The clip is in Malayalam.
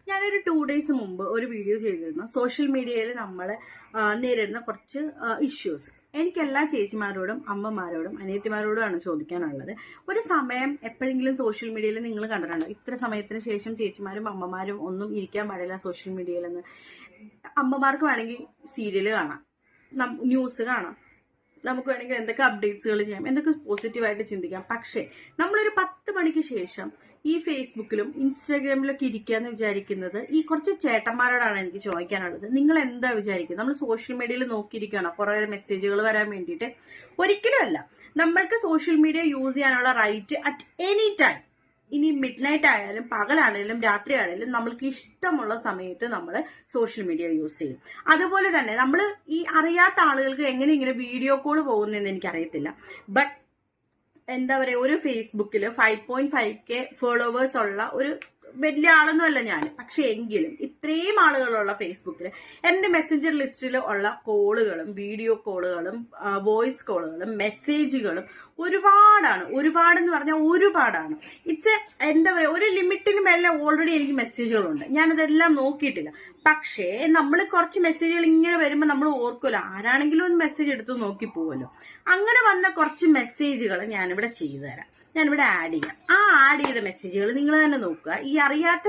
ഞാനൊരു 2 days മുമ്പ് ഒരു വീഡിയോ ചെയ്തിരുന്നു. സോഷ്യൽ മീഡിയയിൽ നമ്മൾ നേരിടുന്ന കുറച്ച് ഇഷ്യൂസ്. എനിക്ക് എല്ലാ ചേച്ചിമാരോടും അമ്മമാരോടും അനിയത്തിമാരോടുമാണ് ചോദിക്കാനുള്ളത്. ഒരു സമയം എപ്പോഴെങ്കിലും സോഷ്യൽ മീഡിയയിൽ നിങ്ങൾ കണ്ടിട്ടുണ്ടോ, ഇത്ര സമയത്തിന് ശേഷം ചേച്ചിമാരും അമ്മമാരും ഒന്നും ഇരിക്കാൻ പാടില്ല സോഷ്യൽ മീഡിയയിലെന്ന്? അമ്മമാർക്ക് വേണമെങ്കിൽ സീരിയൽ കാണാം, ന്യൂസ് കാണാം, നമുക്ക് വേണമെങ്കിൽ എന്തൊക്കെ അപ്ഡേറ്റ്സുകൾ ചെയ്യാം, എന്തൊക്കെ പോസിറ്റീവായിട്ട് ചിന്തിക്കാം. പക്ഷേ നമ്മളൊരു 10 മണിക്ക് ശേഷം ഈ ഫേസ്ബുക്കിലും ഇൻസ്റ്റാഗ്രാമിലൊക്കെ ഇരിക്കാന്ന് വിചാരിക്കുന്നത് ഈ കുറച്ച് ചേട്ടന്മാരോടാണ് എനിക്ക് ചോദിക്കാനുള്ളത്. നിങ്ങൾ എന്താ വിചാരിക്കുന്നത്? നമ്മൾ സോഷ്യൽ മീഡിയയിൽ നോക്കിയിരിക്കുകയാണോ കുറേ മെസ്സേജുകൾ വരാൻ വേണ്ടിയിട്ട്? ഒരിക്കലും അല്ല. നമ്മൾക്ക് സോഷ്യൽ മീഡിയ യൂസ് ചെയ്യാനുള്ള റൈറ്റ് അറ്റ് എനി ടൈം, ഇനി മിഡ് നൈറ്റ് ആയാലും പകലാണെങ്കിലും രാത്രി ആണെങ്കിലും നമ്മൾക്ക് ഇഷ്ടമുള്ള സമയത്ത് നമ്മൾ സോഷ്യൽ മീഡിയ യൂസ് ചെയ്യും. അതുപോലെ തന്നെ നമ്മൾ ഈ അറിയാത്ത ആളുകൾക്ക് എങ്ങനെ ഇങ്ങനെ വീഡിയോ കോൾ പോകുന്നതെന്ന് എനിക്കറിയത്തില്ല. ബട്ട് എന്താ പറയുക, ഒരു ഫേസ്ബുക്കിൽ 5.5K ഫോളോവേഴ്സ് ഉള്ള ഒരു വലിയ ആളൊന്നുമല്ല ഞാൻ. പക്ഷെ എങ്കിലും ഇത്രയും ആളുകളുള്ള ഫേസ്ബുക്കിൽ എൻ്റെ മെസ്സഞ്ചർ ലിസ്റ്റിൽ ഉള്ള കോളുകളും വീഡിയോ കോളുകളും വോയിസ് കോളുകളും മെസ്സേജുകളും ഒരുപാടെന്ന് പറഞ്ഞാൽ ഒരുപാടാണ്. എന്താ പറയുക, ഒരു ലിമിറ്റിന് മേലെ ഓൾറെഡി എനിക്ക് മെസ്സേജുകളുണ്ട്. ഞാനതെല്ലാം നോക്കിയിട്ടില്ല. പക്ഷേ നമ്മൾ കുറച്ച് മെസ്സേജുകൾ ഇങ്ങനെ വരുമ്പോൾ നമ്മൾ ഓർക്കുമല്ലോ, ആരാണെങ്കിലും ഒന്ന് മെസ്സേജ് എടുത്ത് നോക്കി പോവല്ലോ. അങ്ങനെ വന്ന കുറച്ച് മെസ്സേജുകൾ ഞാനിവിടെ ചെയ്തു തരാം, ഞാനിവിടെ ആഡ് ചെയ്യാം. ആ ആഡ് ചെയ്ത മെസ്സേജുകൾ നിങ്ങൾ തന്നെ നോക്കുക. ഈ അറിയാത്ത